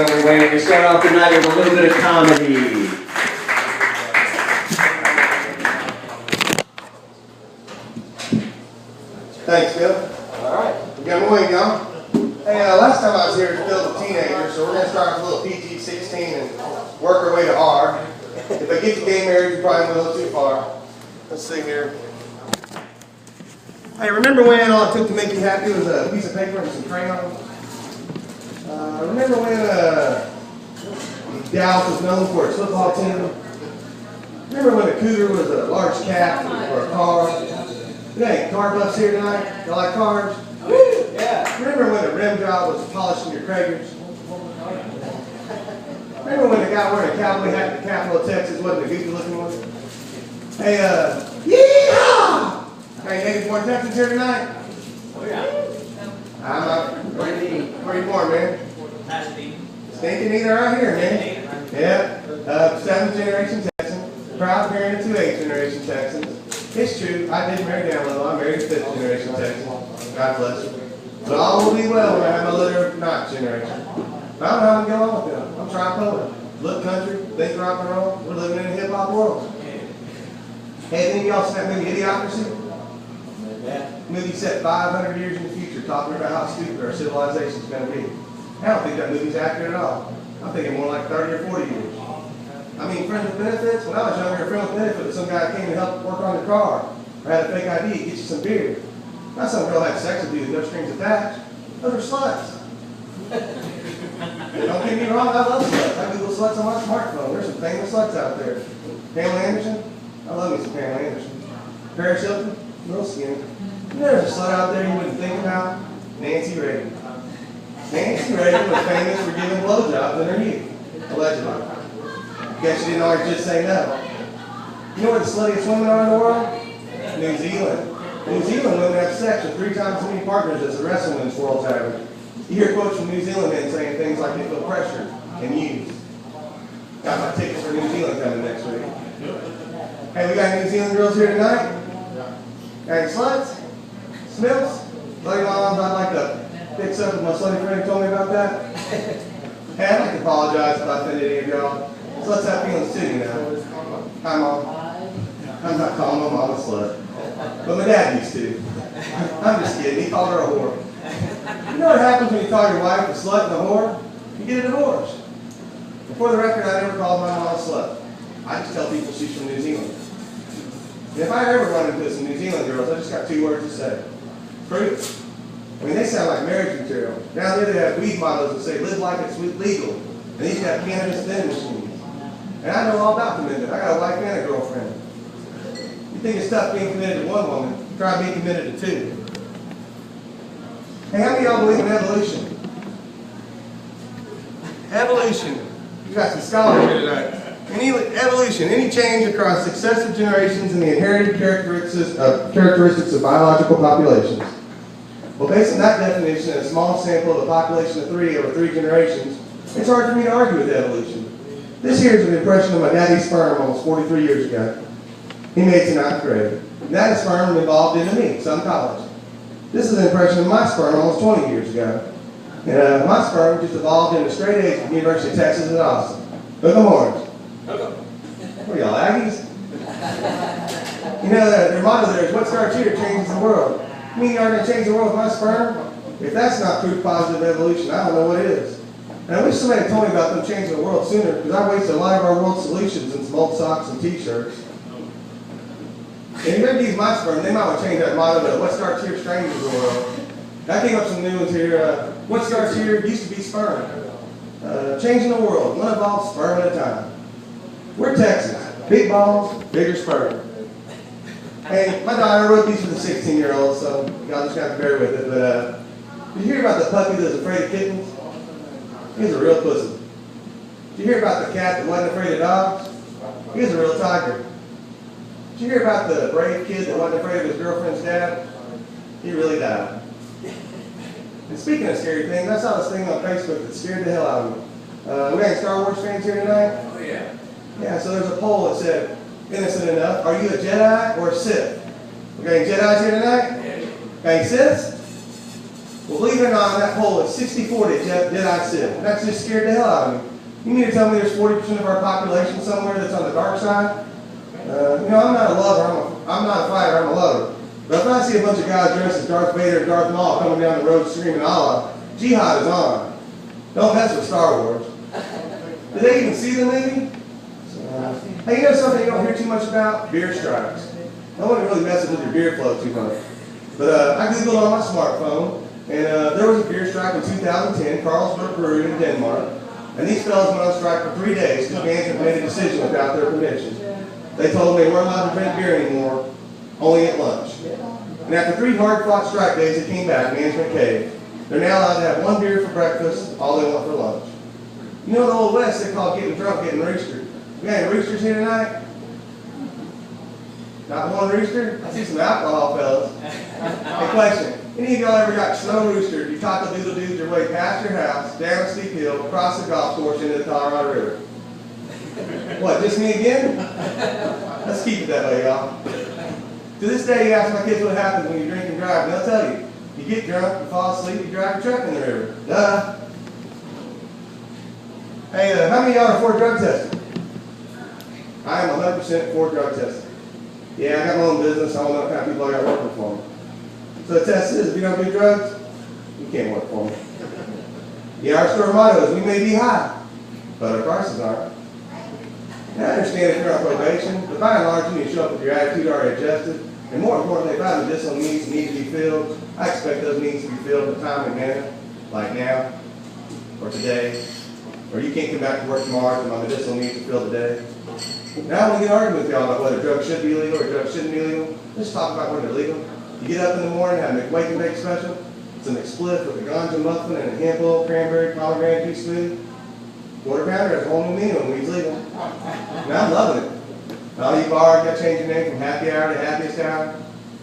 Montgomery Wayne. We start off tonight with a little bit of comedy. Thanks, Phil. All right. We got more, y'all. Hey, last time I was here, Phil's a teenager, so we're going to start with a little PG-16 and work our way to R. If I get the gay marriage, you probably went a little too far. Let's see here. Hey, remember when all it took to make you happy was a piece of paper and some crayons? Remember when Dallas was known for its football team? Remember when a cougar was a large cat or a car? Hey, car buffs here tonight? You like cars? Yeah. Remember when the rim job was polishing your Kragers? Remember when the guy wearing a cowboy hat in the capital of Texas wasn't a goofy looking one? Hey, yeehaw! Hey, native born Texans here tonight? Oh yeah. I'm not. Where you born, man? Stinking either right here, man. Yeah. 7th generation Texan. Proud parent of 2 8th generation Texans. It's true, I did marry down low. I'm married to 5th generation Texan. God bless you. But all will be well when I have a litter of 9th generation. I don't know how to get along with them. I'm tripolar. Look country, think rock and roll. We're living in a hip hop world. Hey, any of y'all seen that movie Idiocracy? Yeah. Movie set 500 years in the future, talking about how stupid our civilization is going to be. I don't think that movie's accurate at all. I'm thinking more like 30 or 40 years. I mean, friends with benefits. When I was younger, a friend with benefits, some guy came to help work on your car, or had a fake ID, get you some beer. Not some girl had sex with you with no strings attached. Those are sluts. Don't get me wrong, I love sluts. I Google sluts on my smartphone. There's some famous sluts out there. Pamela Anderson? I love me some Pamela Anderson. Paris Hilton? Real skinny. There's a slut out there you wouldn't think about. Nancy Reagan. Nancy Reagan was famous for giving blowjobs in her youth. Allegedly. Guess you didn't always just say no. You know where the sluttiest women are in the world? New Zealand. New Zealand women have sex with 3 times as many partners as the rest of women's world's average. You hear quotes from New Zealand men saying things like they feel pressured and used. Got my tickets for New Zealand coming next week. Hey, we got New Zealand girls here tonight? Got any sluts? Smilfs? Bloody moms, I'd like to fix up with my slutty friend who told me about that. Hey, I'd like to apologize if I offended any of y'all. Sluts have feelings too, you know. Hi, Mom. I'm not calling my mom a slut. But my dad used to. I'm just kidding. He called her a whore. You know what happens when you call your wife a slut and a whore? You get a divorce. For the record, I never called my mom a slut. I just tell people she's from New Zealand. And if I ever run into some New Zealand girls, I just got 2 words to say. Prove it. I mean, they sound like marriage material. Down there they have weed models that say, live like it's legal. And these have cannabis vending machines. And I know all about commitment. I got a wife and a girlfriend. You think it's tough being committed to one woman, try being committed to 2. Hey, how many of y'all believe in evolution? Evolution. You got some scholars here tonight. Evolution, any change across successive generations in the inherited characteristics of biological populations. Well, based on that definition and a small sample of a population of 3 over 3 generations, it's hard for me to argue with evolution. This here is an impression of my daddy's sperm almost 43 years ago. He made it to 9th grade. And that sperm evolved into me, some college. This is an impression of my sperm almost 20 years ago. And my sperm just evolved into straight A's from the University of Texas at Austin. Hook 'em horns. What are y'all, Aggies? You know, their motto there is, what starts here changes the world. You mean you aren't going to change the world with my sperm? If that's not proof positive evolution, I don't know what is. And I wish somebody had told me about them changing the world sooner, because I wasted a lot of our world's solutions in some old socks and t-shirts. And if you ever use my sperm, they might want to change that motto to what starts here changes the world. I came up with some new ones here. What starts here used to be sperm. Changing the world, one evolved sperm at a time. We're Texans. Big balls, bigger sperm. Hey, my daughter wrote these for the 16-year-old, so y'all just got to bear with it. But did you hear about the puppy that's afraid of kittens? He's a real pussy. Did you hear about the cat that wasn't afraid of dogs? He's a real tiger. Did you hear about the brave kid that wasn't afraid of his girlfriend's dad? He really died. And speaking of scary things, I saw this thing on Facebook that scared the hell out of me. We got any Star Wars fans here tonight? Oh yeah. Yeah, so there's a poll that said, innocent enough, are you a Jedi or a Sith? We got any Jedis here tonight? Got any Siths? Well, believe it or not, that poll is 60-40 dead-eye sin. That just scared the hell out of me. You mean to tell me there's 40% of our population somewhere that's on the dark side? I'm not a lover, I'm not a fighter, I'm a lover. But if I see a bunch of guys dressed as Darth Vader and Darth Maul coming down the road screaming Allah, jihad is on. Don't mess with Star Wars. Did they even see the movie? Hey, you know something you don't hear too much about? Beer strikes. No one really messes with your beer flow too much. But I Googled on my smartphone, and there was a beer strike in 2010, Carlsberg Brewery in Denmark. And these fellas went on strike for 3 days because management made a decision without their permission. They told them they weren't allowed to drink beer anymore, only at lunch. And after 3 hard-fought strike days, they came back, management caved. They're now allowed to have 1 beer for breakfast, all they want for lunch. You know, in the Old West, they call getting drunk getting roostered. We got any roosters here tonight? Not one rooster? I see some alcohol, fellas. Hey, question. Any of y'all ever got snow roostered? You cock-a-doodle-dood your way past your house, down a steep hill, across the golf course, into the Colorado River. What, just me again? Let's keep it that way, y'all. To this day, you ask my kids what happens when you drink and drive, and they'll tell you. You get drunk, you fall asleep, you drive your truck in the river. Duh. Hey, how many of y'all are for drug testing? I am 100% for drug testing. Yeah, I got my own business, I don't know what kind of people I got working for me. So the test is, if you don't do drugs, you can't work for me. Yeah, our store motto is, we may be high, but our prices aren't. And I understand if you're on probation, but by and large, you need to show up with your attitude already adjusted. And more importantly, if I have medicinal needs need to be filled, I expect those needs to be filled in a timely manner, like now, or today, or you can't come back to work tomorrow because my medicinal needs are filled today. Now I want to get an argument with y'all about whether drugs should be legal or drugs shouldn't be legal. Let's talk about when they're legal. You get up in the morning, have a wake and bake special. It's an McSpliff with a ganja muffin and a hemp oil, cranberry, pomegranate juice smoothie. Quarter pounder has a whole new meaning when weed's legal. Now I'm loving it. All you bars got to change your name from happy hour to happiest hour.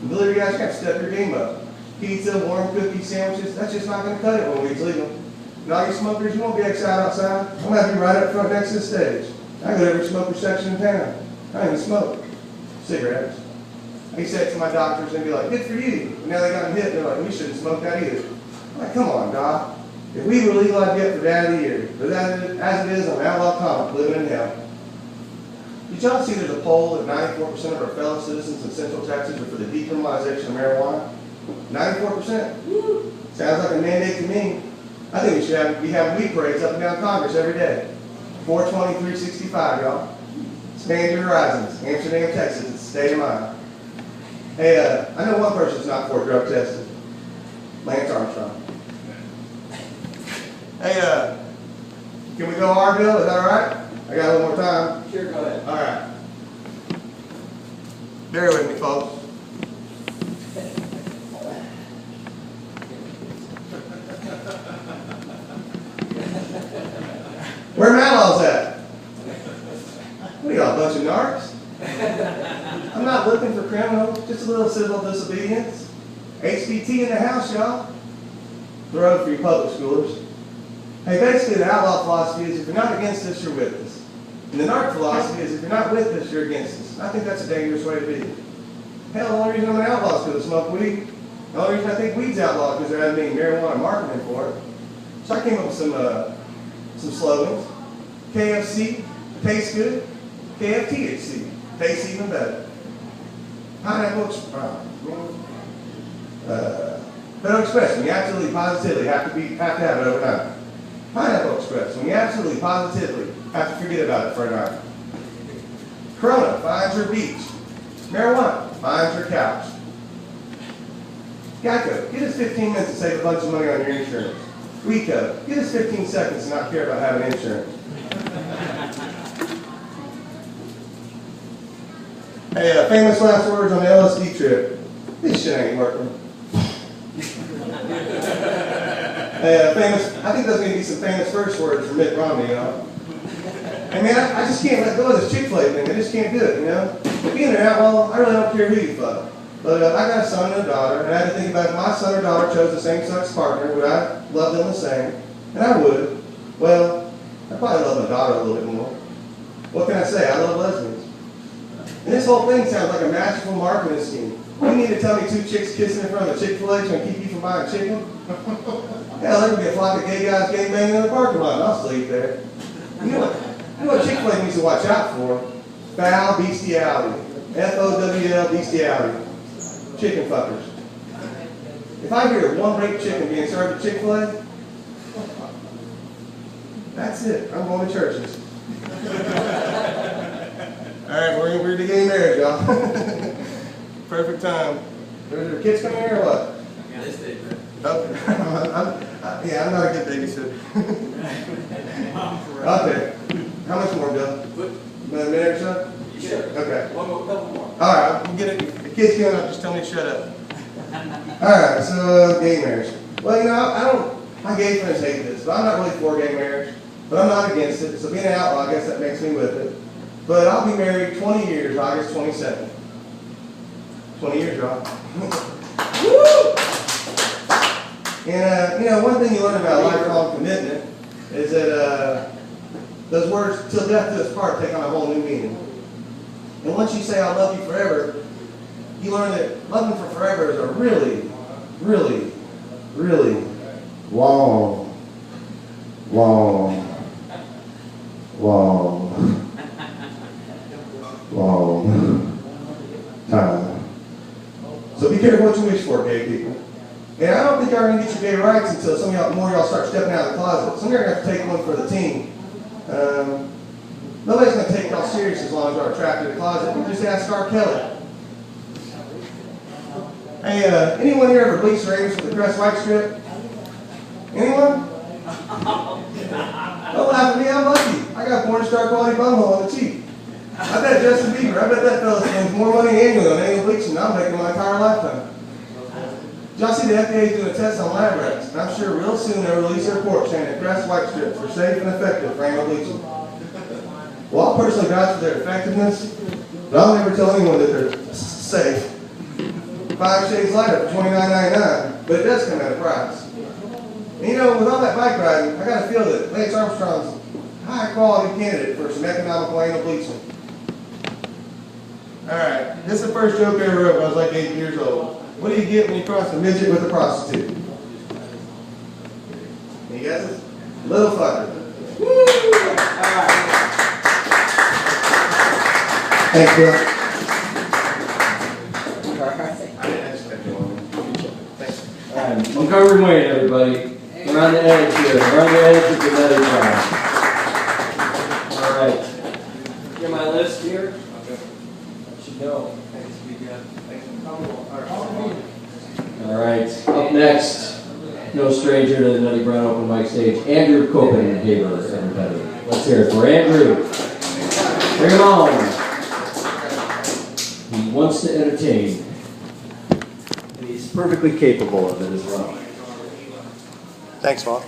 And delivery guys got to step your game up. Pizza, warm cookies, sandwiches, that's just not going to cut it when weed's legal. And all you smokers, you won't be excited outside. I'm going to have you right up front next to the stage. I go to every smoker section in town. I don't even smoke. Cigarettes. I used to say it to my doctors and be like, good for you. And now they got them hit, they're like, we shouldn't smoke that either. I'm like, come on, doc. If we were legal, I'd get for dad of the year. But as it is, I'm an outlaw comic living in hell. Did y'all see there's a poll that 94% of our fellow citizens in Central Texas are for the decriminalization of marijuana? 94%? Sounds like a mandate to me. I think we should be having weed parades up and down Congress every day. 420, 365, y'all. Expand your horizons. Amsterdam, Texas, it's a state of mind. Hey, I know one person's not for drug testing. Lance Armstrong. Hey, can we go hard, Bill? Is that all right? I got a little more time. Sure, go ahead. All right. Bear with me, folks. Where Matlow's at? What are y'all, a bunch of narcs? I'm not looking for criminals, just a little civil disobedience. HBT in the house, y'all. The road for you public schoolers. Hey, basically the outlaw philosophy is if you're not against us, you're with us. And the narc philosophy is if you're not with us, you're against us. And I think that's a dangerous way to be. Hell, the only reason I'm an outlaw is because I smoke weed. The only reason I think weed's outlawed is because there hasn't been marijuana marketing for it. So I came up with some slogans. KFC, tastes good. KFTHC, tastes even better. Pineapple Federal Express, when you absolutely positively have to have it overnight. Pineapple Express, when you absolutely positively have to forget about it for a night. Corona finds your beach. Marijuana finds your couch. Geico, get us 15 minutes to save a bunch of money on your insurance. Rico, get us 15 seconds to not care about having insurance. Hey, famous last words on the LSD trip. This shit ain't working. Hey, I think there's going to be some famous first words from Mitt Romney, you know. I mean, I just can't let go of this Chick-fil-A thing. I just can't do it, you know. Being an outlaw, I really don't care who you fuck. But I got a son and a daughter, and I had to think about if my son or daughter chose the same-sex partner, would I love them the same? And I would. Well, I probably love my daughter a little bit more. What can I say? I love lesbians. And this whole thing sounds like a masterful marketing scheme. You need to tell me 2 chicks kissing in front of a Chick-fil-A is going to keep you from buying chicken? Hell, there could be a flock of gay guys gang banging in the parking lot, and I'll sleep there. You know what Chick-fil-A needs to watch out for? Foul bestiality. F-O-W-L, bestiality. Chicken fuckers. If I hear one baked chicken being served at Chick-fil-A, that's it. I'm going to churches. Alright, we're to gay marriage, y'all. Perfect time. Are there kids coming here or what? Yeah, this day, man. Okay. I'm not a good babysitter. Okay. How much more, Bill? A minute or so? Sure. Okay. Couple more. Alright, we'll get it. The kids coming up, just tell me to shut up. Alright, so gay marriage. Well, you know, my gay friends hate this, but I'm not really for gay marriage. But I'm not against it, so being an outlaw, I guess that makes me with it. But I'll be married 20 years, August 27th. 20 years, y'all. Woo! And, you know, one thing you learn about lifelong commitment is that those words, till death do us part, take on a whole new meaning. And once you say, I love you forever, you learn that loving for forever is a really, really, really long time. So be careful what you wish for, gay people. And I don't think y'all are going to get your gay rights until some of more of y'all start stepping out of the closet. Some of y'all are going to have to take one for the team. Nobody's going to take y'all serious as long as y'all are trapped in the closet. You just ask R. Kelly. Hey, anyone here ever bleached their anus with a crest white strip? Anyone? Don't laugh at me, I'm lucky. I got porn star quality bumhole on the cheap. I bet Justin Bieber, I bet that fella spends more money annually on anal bleaching than I'm making my entire lifetime. Did y'all see the FDA doing a test on lab rats? And I'm sure real soon they'll release a report saying that crest white strips are safe and effective for anal bleaching. Well, I'll personally vouch for their effectiveness, but I'll never tell anyone that they're safe. 5 shades lighter for $29.99, but it does come at a price. And you know, with all that bike riding, I got to feel that Lance Armstrong's a high-quality candidate for some economical anal bleaching. Alright, this is the first joke I ever wrote when I was like 8 years old. What do you get when you cross a midget with a prostitute? Any guesses? Little fucker. Woo! Alright. Thanks, Bill. Alright, Montgomery Wayne, everybody. We're on the edge here. We're on the edge of the Nutty Brown. Alright. Get my list here. That should go. Alright, up next, no stranger to the Nutty Brown open mic stage, Andrew Copenhaver, everybody. Let's hear it for Andrew. Bring him on. He wants to entertain. And he's perfectly capable of it as well. Thanks, Paul.